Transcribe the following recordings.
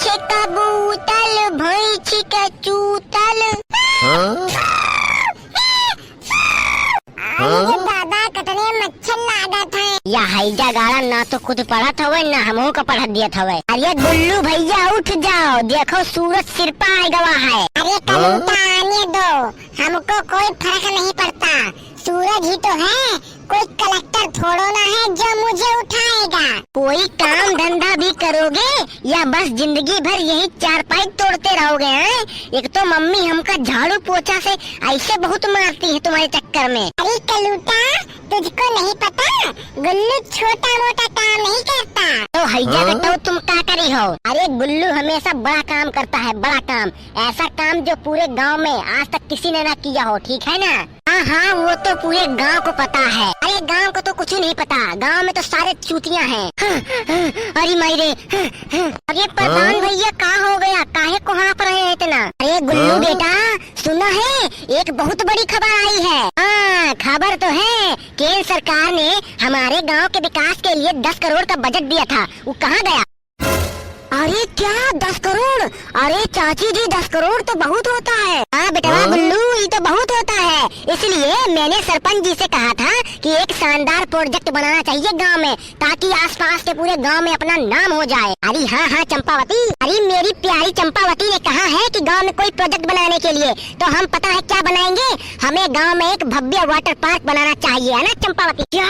पीछे कबूतर भैंस का चूतल। दादा कतने मच्छर लागत है। या हैजा गाड़ा ना तो खुद पढ़त हवे ना हमहू का पढ़त दियत हवे। अरे गुल्लू भैया उठ जाओ, देखो सूरज सिर पर आए गवा है। अरे कलूटा आने दो, हमको कोई फर्क नहीं पड़ता, सूरज ही तो है, कोई कलेक्टर थोड़ो ना है जो मुझे उठाएगा। कोई काम धंधा भी करोगे या बस जिंदगी भर यही चारपाई तोड़ते रहोगे हैं? एक तो मम्मी हमका झाड़ू पोछा से ऐसे बहुत मारती है तुम्हारे चक्कर में। अरे कलूटा तुझको नहीं पता, गुल्लू छोटा मोटा काम नहीं करता। तो हैजा बताओ तुम क्या करी हो? अरे गुल्लू हमेशा बड़ा काम करता है, बड़ा काम, ऐसा काम जो पूरे गांव में आज तक किसी ने ना किया हो, ठीक है ना? हाँ हाँ वो तो पूरे गांव को पता है। अरे गांव को तो कुछ नहीं पता, गांव में तो सारे चूतियां हैं। अरे मायरे, अरे प्रधान भैया कहाँ हो गया, काहे को हाँफ रहे हैं इतना? अरे गुल्लू बेटा सुना है, एक बहुत बड़ी खबर आई है। हाँ खबर तो है, केंद्र सरकार ने हमारे गांव के विकास के लिए 10 करोड़ का बजट दिया था, वो कहाँ गया? अरे क्या 10 करोड़? अरे चाची जी 10 करोड़ तो बहुत होता है। हाँ बेटा गुल्लू ये तो बहुत होता है, इसलिए मैंने सरपंच जी से कहा था कि एक शानदार प्रोजेक्ट बनाना चाहिए गांव में, ताकि आसपास के पूरे गांव में अपना नाम हो जाए। अरे हाँ हाँ चंपावती, अरे मेरी प्यारी चंपावती ने कहा है कि गांव में कोई प्रोजेक्ट बनाने के लिए, तो हम पता है क्या बनाएंगे, हमें गांव में एक भव्य वाटर पार्क बनाना चाहिए, है ना चंपावती? क्या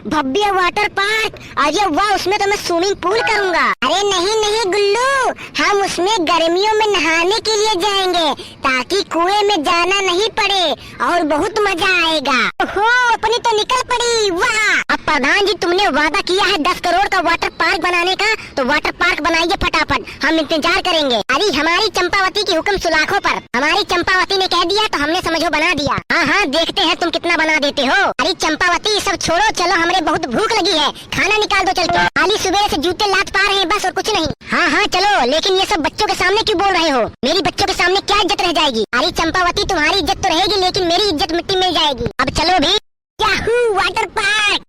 भव्य वाटर पार्क? अरे वाह, उसमें तो मैं स्विमिंग पूल करूँगा। अरे नहीं नहीं गुल्लू, हम उसमें गर्मियों में नहाने के लिए जाएंगे, ताकि कुएं में जाना नहीं पड़े और बहुत मजा आएगा। ओहो अपनी तो निकल पड़ी, वाह। अब प्रधान जी तुमने वादा किया है 10 करोड़ का वाटर पार्क बनाने का, तो वाटर पार्क बनाइए फटाफट, हम इंतजार करेंगे। अरे हमारी चंपावती की हुक्म सुलाखों पर, हमारी चंपावती ने कह दिया तो हमने समझो बना दिया। हाँ हाँ देखते हैं तुम कितना बना देते हो। अरे चंपावती सब छोड़ो, चलो हमें बहुत भूख लगी है, खाना निकाल दो चल के। खाली सुबह से जूते लात पा रहे हैं बस, और कुछ नहीं। हाँ हाँ चलो, लेकिन ये सब बच्चों के सामने क्यों बोल रहे हो? मेरी बच्चों के सामने क्या इज्जत रह जाएगी? अरे चंपावती तुम्हारी इज्जत तो रहेगी, लेकिन मेरी इज्जत मिट्टी में जाएगी। अब चलो भी, याहू वाटर पार्क।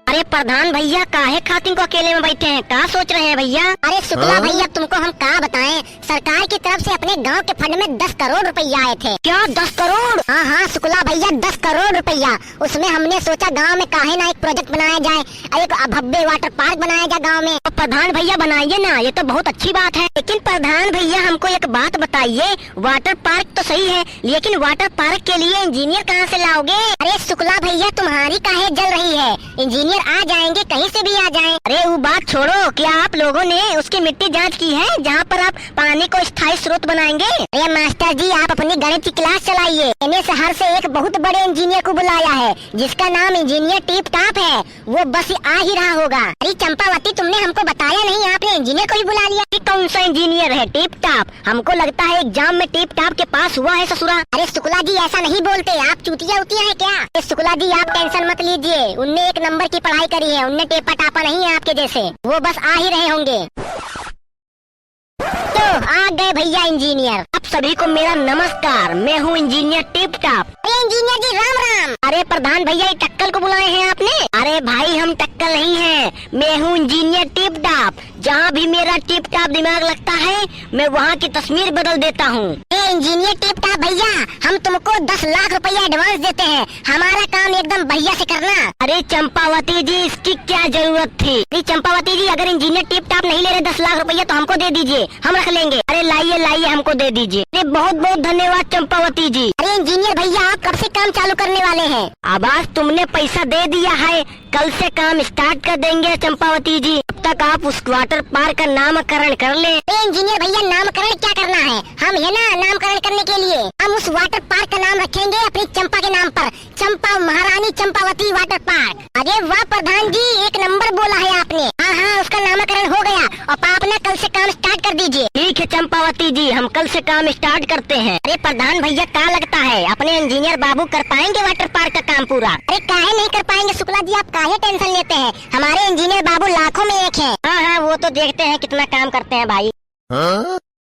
अरे प्रधान भैया काहे खातिर को अकेले में बैठे हैं, क्या सोच रहे हैं भैया? अरे शुक्ला भैया तुमको हम क्या बताएं, सरकार की तरफ से अपने गांव के फंड में 10 करोड़ रुपया आए थे। क्या 10 करोड़? हाँ हाँ शुक्ला भैया 10 करोड़ रुपया, उसमें हमने सोचा गांव में काहे ना एक प्रोजेक्ट बनाया जाए, एक भव्य वाटर पार्क बनाया जाए गाँव में। तो प्रधान भैया बनाइए ना, ये तो बहुत अच्छी बात है। लेकिन प्रधान भैया हमको एक बात बताइए, वाटर पार्क तो सही है, लेकिन वाटर पार्क के लिए इंजीनियर कहाँ से लाओगे? अरे शुक्ला भैया तुम्हारी काहे जल रही है, इंजीनियर आ जाएंगे, कहीं से भी आ जाएं। अरे वो बात छोड़ो, क्या आप लोगों ने उसकी मिट्टी जांच की है जहाँ पर आप पानी को स्थायी स्रोत बनाएंगे? अरे मास्टर जी आप अपनी गणित की क्लास चलाइए, मैंने शहर से एक बहुत बड़े इंजीनियर को बुलाया है, जिसका नाम इंजीनियर टिप टाप है, वो बस आ ही रहा होगा। अरे चंपावती तुमने हमको बताया नहीं, आपने इंजीनियर को ही बुला लिया। कौन सा इंजीनियर है टिप टाप? हमको लगता है एग्जाम में टिप टाप के पास हुआ है ससुरा। अरे शुक्ला जी ऐसा नहीं बोलते, आप चूतिया उतिया है क्या? अरे शुक्ला जी आप टेंशन मत लीजिए, उनने 1 नंबर की पढ़ाई करी है, उनने टेपा टापा नहीं है आपके जैसे, वो बस आ ही रहे होंगे। तो आ गए भैया इंजीनियर। अब सभी को मेरा नमस्कार, मैं हूँ इंजीनियर टिप टाप। अरे इंजीनियर जी राम राम। अरे प्रधान भैया ये टक्कल को बुलाए हैं आपने? अरे भाई हम टक्कल नहीं है, मैं हूँ इंजीनियर टिप टाप, जहाँ भी मेरा टिप टाप दिमाग लगता है मैं वहाँ की तस्वीर बदल देता हूँ। इंजीनियर टिप टाप भैया, हम तुमको 10 लाख रुपया एडवांस देते हैं, हमारा काम एकदम भैया से करना। अरे चंपावती जी इसकी क्या जरूरत थी? अरे चंपावती जी अगर इंजीनियर टिप टाप नहीं ले रहे 10 लाख रुपया तो हमको दे दीजिए, हम रख लेंगे। अरे लाइए लाइए हमको दे दीजिए। अरे बहुत बहुत धन्यवाद चंपावती जी। अरे इंजीनियर भैया आप कब से काम चालू करने वाले हैं? अब आज तुमने पैसा दे दिया है, कल से काम स्टार्ट कर देंगे चंपावती जी, अब तक आप उस वाटर पार्क का नामकरण कर ले। इंजीनियर भैया नामकरण क्या करना है, हम है ना नामकरण करने के लिए हम उस वाटर पार्क का नाम रखेंगे अपनी चंपा के नाम पर, चंपा महारानी चंपावती वाटर पार्क। अरे वाह प्रधान जी 1 नंबर बोला है आपने। हाँ हाँ उसका नामकरण हो गया, और आप ना कल से काम स्टार्ट कर दीजिए। ठीक है चंपावती जी हम कल से काम स्टार्ट करते हैं। अरे प्रधान भैया क्या लगता है अपने इंजीनियर बाबू कर पाएंगे वाटर पार्क का काम पूरा? अरे काहे नहीं कर पाएंगे शुक्ला जी, आप काहे टेंशन लेते हैं, हमारे इंजीनियर बाबू लाखों में एक है। हाँ हाँ वो तो देखते हैं कितना काम करते हैं भाई।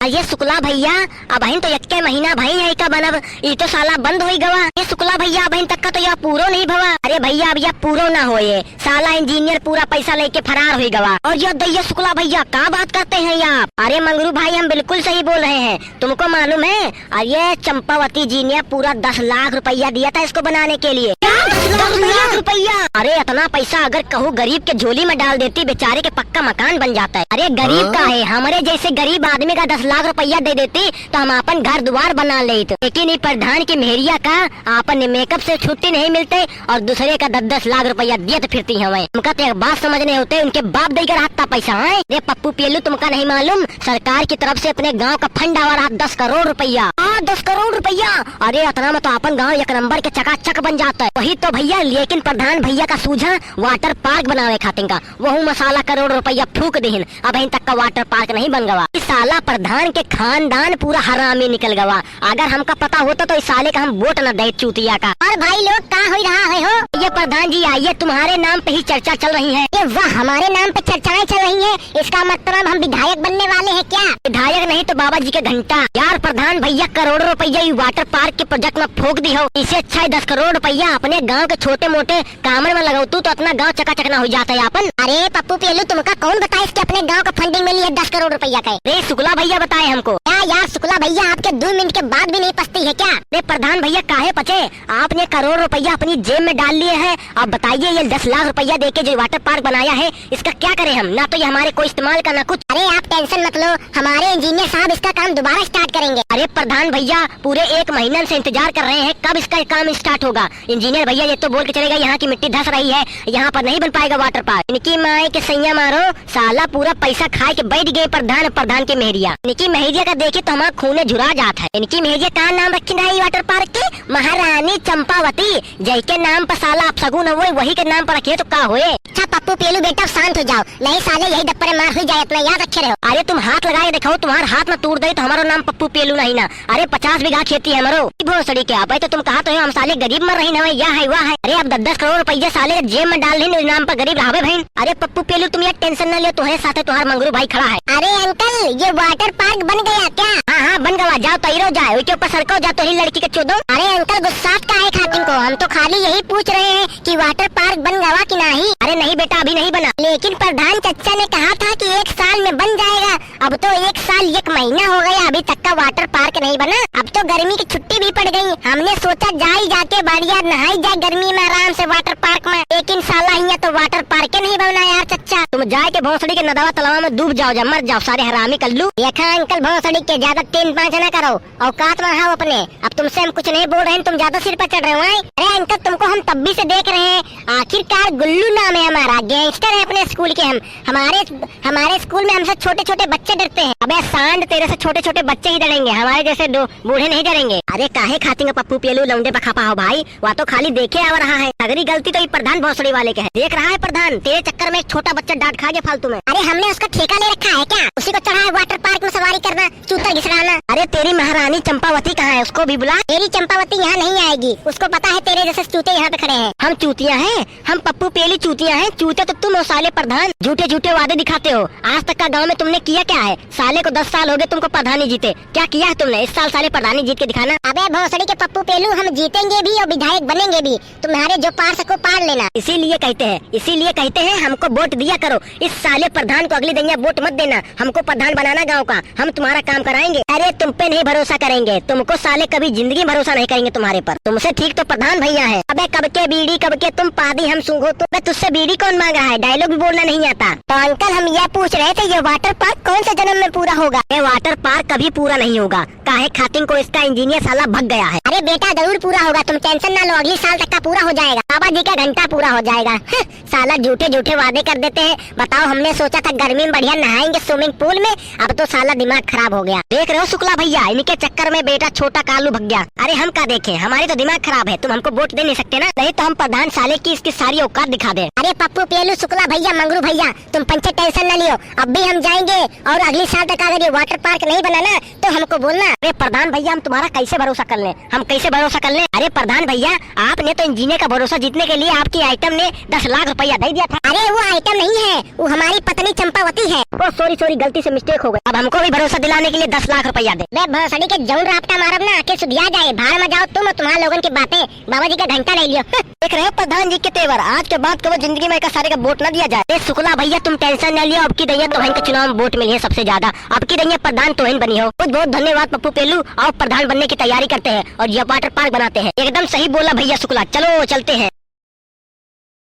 ये शुक्ला भैया अब तो यक्के महीना भाई है का बनब ये तो साला बंद हो गवा। ये शुक्ला भैया अब तक का तो यह पूरो नहीं भवा। अरे भैया अब यह पूरो ना हो, ये साला इंजीनियर पूरा पैसा लेके फरार हो गवा। और ये दैया शुक्ला भैया क्या बात करते हैं आप? अरे मंगरू भाई हम बिल्कुल सही बोल रहे हैं, तुमको मालूम है ये चंपावती जी ने पूरा 10 लाख रुपया दिया था इसको बनाने के लिए। 10 लाख रुपया? अरे इतना पैसा अगर कहूँ गरीब के झोली में डाल देती बेचारे के पक्का मकान बन जाता है। अरे गरीब का है, हमारे जैसे गरीब आदमी का 10 लाख रुपया दे देती तो हम अपन घर द्वार बना लेते। लेकिन ये प्रधान की मेहरिया का अपन मेकअप से छुट्टी नहीं मिलते और दूसरे का 10-10 लाख रुपया दिए तो फिरती हमें। उनका तो एक बात समझ नहीं होते, उनके बाप देकर हाथ पैसा है। ये पप्पू पेलू तुमका नहीं मालूम सरकार की तरफ से अपने गांव का फंड आ रहा 10 करोड़ रुपया। 10 करोड़ रुपया? अरे इतना में तो अपन गांव एक नंबर के चकाचक बन जाता है। वही तो भैया, लेकिन प्रधान भैया का सूझा वाटर पार्क बनावे खातिर का वह मसाला करोड़ रुपया फूक देहिन, अब अभी तक का वाटर पार्क नहीं बन गवा। इस साला प्रधान के खानदान पूरा हरामी निकल गवा। अगर हमका पता होता तो इस साले का हम वोट न दे चूतिया का। और भाई लोग क्या हो रहा है हो? ये प्रधान जी आइए, तुम्हारे नाम पे ही चर्चा चल रही है। ये वाह, हमारे नाम पे चर्चाएं चल रही है, इसका मतलब हम विधायक बनने वाले हैं क्या? विधायक नहीं तो बाबा जी का घंटा। यार प्रधान भैया करोड़ों रुपया वाटर पार्क के प्रोजेक्ट में फूक दी हो, इससे अच्छा 10 करोड़ रुपया अपने गांव के छोटे मोटे कामों में लगाओ तो अपना गांव चकाचक न हो जाता है अपन। अरे पप्पू पेलू तुमका कौन बताए इसके अपने गांव का फंडिंग में लिए 10 करोड़ रुपया का? अरे शुक्ला भैया बताए हमको। क्या यार शुक्ला भैया आपके 2 मिनट के बाद भी नहीं पचती है क्या? अरे प्रधान भैया काहे पचे, आपने करोड़ रुपया अपनी जेब में डाल लिए है। अब बताइए ये 10 लाख रुपया देके जो वाटर पार्क बनाया है इसका क्या करें हम? ना तो ये हमारे को इस्तेमाल करना कुछ। अरे आप टेंशन मत लो, हमारे इंजीनियर साहब इसका काम दोबारा स्टार्ट करेंगे। अरे प्रधान भैया पूरे 1 महीने से इंतजार कर रहे हैं, कब इसका काम स्टार्ट होगा? इंजीनियर भैया ये तो बोल के चलेगा यहाँ की मिट्टी धस रही है, यहाँ पर नहीं बन पाएगा वाटर पार्क। इनकी माए के सैया मारो, साला पूरा पैसा खाए के बैठ गए प्रधान के मेहरिया। इनकी मेहरिया का देखे तो हमारा खूने झुरा जाता है। इनकी मेहरिया का नाम रखी है वाटर पार्क की महारानी चंपावती। जय के नाम पर साला आप सगुन हुए, वही के नाम पर रखे तो क्या हुए? अच्छा पप्पू पेलू बेटा शांत हो जाओ, नहीं साले यही दप्परे मार हुई जाए, अपना याद रखे रहो। अरे तुम हाथ लगाए देखो, तुम्हारे हाथ में तोड़ दे तो हमारा नाम पप्पू पेलू नहीं ना। अरे 50 बीघा खेती है हमारो भोसड़ी के। अब तो तुम कहा तो हम साले गरीब मर रही ना, यह है वह है। अरे अब 10 करोड़ रुपया साले जेब में डाल ली नाम पर गरीब रहा बहन। अरे पप्पू पेलू तुम यार टेंशन न ले, तुम्हारे साथ तुम्हारा मंगरू भाई खड़ा है। अरे अंकल ये वाटर पार्क बन गया क्या? हाँ बन गया, जाओ तैरो जाए उसके ऊपर सरको जा तो ही लड़की के चोदो। अरे अंकल गुस्सा का है खातिन को, हम तो खाली यही पूछ रहे हैं कि वाटर पार्क बन गया कि नहीं? अरे नहीं बेटा अभी नहीं बना, लेकिन प्रधान चचा ने कहा था कि 1 साल में बन जाएगा। अब तो 1 साल 1 महीना हो गया अभी तक का वाटर पार्क नहीं बना। अब तो गर्मी की छुट्टी भी पड़ गई, हमने सोचा जाई जाके बढ़िया नहाई जाए गर्मी में आराम से वाटर पार्क में, लेकिन साला यहाँ तो वाटर पार्क नहीं बना यार चचा। तुम जाए के भोसड़ी के नदवा तालाब में डूब जाओ, मर जाओ सारे हरामी कल्लू। देखा अंकल भोसड़ी के ज्यादा 3-5 न करो, औकात में रहो अपने। अब तुमसे हम कुछ नहीं बोल रहे हैं, तुम ज्यादा सिर पर चढ़ रहे हो। अरे अंकल तुमको हम तब भी से देख रहे हैं, आखिरकार गुल्लू नाम है हमारा, गैंगस्टर है अपने स्कूल के। हम हमारे स्कूल में हमसे छोटे छोटे बच्चे डरते हैं। अबे सांड तेरे से छोटे छोटे बच्चे ही डरेंगे, हमारे जैसे बूढ़े नहीं डरेंगे। अरे काहे खातेंगे पप्पू पेलू लौंडे बखापा हो भाई, वह तो खाली देखे आ रहा है। अगली गलती तो ये प्रधान भोसड़ी वाले के है, देख रहा है प्रधान तेरे चक्कर में एक छोटा बच्चा डांट खा गया फालतू में। अरे हमने उसका ठेका ले रखा है क्या? उसी को चढ़ा है वाटर पार्क में सवारी करना, चूतर घिसराना। अरे तेरी महारानी चंपावती कहाँ है, उसको भी बुला। तेरी चंपावती यहाँ नहीं आएगी, उसको पता है तेरे जैसे चूते यहाँ पे खड़े हैं। हम चूतिया हैं? हम पप्पू पेली चूतिया हैं? चूते तो तुम हो साले प्रधान, झूठे झूठे वादे दिखाते हो। आज तक का गांव में तुमने किया क्या है? साले को 10 साल हो गए तुमको प्रधानी जीते, क्या किया है तुमने? इस साल साले प्रधानी जीत के दिखाना। अबे भोसड़ी के पप्पू पेलू हम जीतेंगे भी और विधायक बनेंगे भी, तुम्हारे जो पार सको पार लेना। इसीलिए कहते हैं हमको वोट दिया करो। इस साले प्रधान को अगली दिन वोट मत देना, हमको प्रधान बनाना गाँव का, हम तुम्हारा काम कराएंगे। अरे तुम पे नहीं भरोसा करेंगे, तुमको साले कभी जिंदगी भरोसा नहीं करेंगे तुम्हारे पर। तुमसे ठीक तो प्रधान भैया है। अबे कब के बीड़ी कब के तुम पादी हम सूंघो, तो तुझसे बीड़ी कौन मांगा है? डायलॉग भी बोलना नहीं आता। तो अंकल हम यह पूछ रहे थे ये वाटर पार्क कौन से जन्म में पूरा होगा? ये वाटर पार्क कभी पूरा नहीं होगा, काहे खातिन को इसका इंजीनियर साला भग गया है। अरे बेटा जरूर पूरा होगा, तुम टेंशन ना लो, अगले साल तक का पूरा हो जाएगा, बाबा जी का घंटा पूरा हो जाएगा। साला झूठे झूठे वादे कर देते हैं। बताओ हमने सोचा था गर्मी में बढ़िया नहाएंगे स्विमिंग पूल में, अब तो साला दिमाग खराब हो गया। देख रहे हो शुक्ला भैया, इनके चक्कर में बेटा छोटा कालू भग गया। अरे हम क्या देखे, हमारी तो दिमाग खराब है, तुम हमको वोट दे नहीं सकते ना, नहीं तो हम प्रधान साले की इसकी सारी औकात दिखा दे। अरे पप्पू पेलू शुक्ला भैया मंगरू भैया, तुम पंचायत टेंशन न लियो, अब भी हम जाएंगे और अगली साल तक अगर ये वाटर पार्क नहीं बना ना तो हमको बोलना। अरे प्रधान भैया हम तुम्हारा कैसे भरोसा कर ले, हम कैसे भरोसा कर ले। अरे प्रधान भैया आपने तो इंजीनियर का भरोसा जीतने के लिए आपकी आइटम ने 10 लाख रुपया दे दिया था। अरे वो आइटम नहीं है, वो हमारी पत्नी चंपावती है। ओ सॉरी गलती से मिस्टेक हो गई। अब हमको भी भरोसा दिलाने के लिए 10 लाख रुपया दे। मैं भरोसड़ी के जौन रास्ता मारब ना आके सुधिया जाए, भाड़ में जाओ तुम और तुम्हारे लोगों की बातें, बाबा जी का घंटा ले लियो। देख रहे हो प्रधान जी के तेवर, आज के बाद कभी जिंदगी में एक सारे का वोट न दिया जाए। शुक्ला भैया तुम टेंशन न लियो, अब की दैया तोहन के चुनाव में वोट मिली है सबसे ज्यादा, अब की दैया प्रधान तोहन बनी हो। बहुत बहुत धन्यवाद पप्पू पेलू, और प्रधान बनने की तैयारी करते हैं और ये वाटर पार्क बनाते हैं। एकदम सही बोला भैया शुक्ला, चलो चलते हैं।